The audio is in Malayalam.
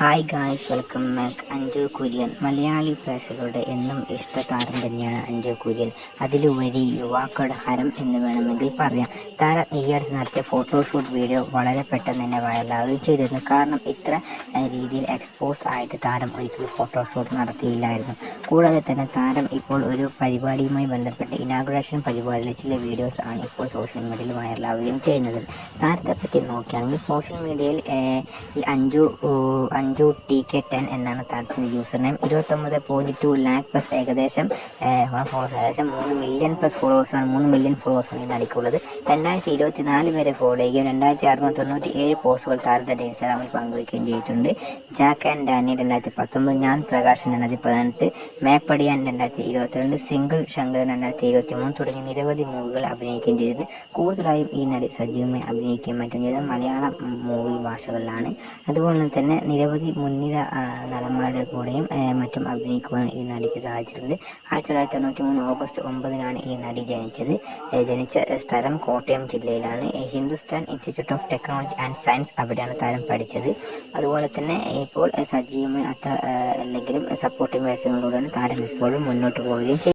Hi guys, welcome back. Anju Kurian Malayali പ്രേക്ഷകരുടെ എന്നും ഇഷ്ടതാരം തന്നെയാണ് അഞ്ജു കുര്യൻ. അതിലുപരി യുവാക്കളുടെ ഹരം എന്ന് വേണമെങ്കിൽ പറയാം. താരം ഈയടുത്ത് നടത്തിയ ഫോട്ടോഷൂട്ട് വീഡിയോ വളരെ പെട്ടെന്ന് തന്നെ വൈറലാവുകയും ചെയ്തിരുന്നു. കാരണം ഇത്ര രീതിയിൽ എക്സ്പോസ് ആയിട്ട് താരം ഒരിക്കലും ഫോട്ടോഷൂട്ട് നടത്തിയില്ലായിരുന്നു. കൂടാതെ തന്നെ താരം ഇപ്പോൾ ഒരു പരിപാടിയുമായി ബന്ധപ്പെട്ട് ഇനാഗുറേഷൻ പരിപാടിയിലെ ചില വീഡിയോസ് ആണ് ഇപ്പോൾ സോഷ്യൽ മീഡിയയിൽ വൈറലാവുകയും ചെയ്യുന്നത്. താരത്തെ പറ്റി നോക്കുകയാണെങ്കിൽ സോഷ്യൽ മീഡിയയിൽ അഞ്ജു TK10 എന്നാണ് താരത്തിൻ്റെ യൂസർ നെയിം. 29.2 lakh പ്ലസ് ഏകദേശം ഫോളോവേഴ്സ്, ഏകദേശം 3 മില്യൺ പ്ലസ് ഫോളോവേഴ്സാണ്. 3 മില്യൺ ഫോളോവേഴ്സാണ് ഈ നടിക്കുള്ളത്. 2024 വരെ ഫോളോ ചെയ്യുകയും 2697 പോസ്റ്റുകൾ താരത്തിൻ്റെ ഇൻസ്റ്റാഗ്രാമിൽ പങ്കുവയ്ക്കുകയും ചെയ്തിട്ടുണ്ട്. ജാക്ക് ആൻഡ് ഡാനിയൽ 2019, ഞാൻ പ്രകാശൻ 2018, മേപ്പടിയാൻ 2022, സിംഗിൾ ശങ്കർ 2023 തുടങ്ങി നിരവധി മൂവികൾ അഭിനയിക്കുകയും ചെയ്തിട്ടുണ്ട്. കൂടുതലായും ഈ നടി സജീവമായി അഭിനയിക്കുകയും മറ്റും ചെയ്തത് മലയാളം മൂവി ഭാഷകളിലാണ്. അതുപോലെ തന്നെ നിരവധി മുൻനിര നടന്മാരുടെ കൂടെയും മറ്റും അഭിനയിക്കുവാൻ ഈ നടിക്ക് സാധിച്ചിട്ടുണ്ട്. 1993 ഓഗസ്റ്റ് 9-നാണ് ഈ നടി ജനിച്ചത്. ജനിച്ച സ്ഥലം കോട്ടയം ജില്ലയിലാണ്. Hindustan institute of technology and science, അവിടെയാണ് താരം പഠിച്ചത്. അതുപോലെ തന്നെ ഇപ്പോൾ സജീവമായി അല്ലെങ്കിലും സപ്പോർട്ടിംഗ് വേഷങ്ങളിലൂടെയാണ് താരം ഇപ്പോഴും മുന്നോട്ട് പോവുകയും ചെയ്യുന്നത്.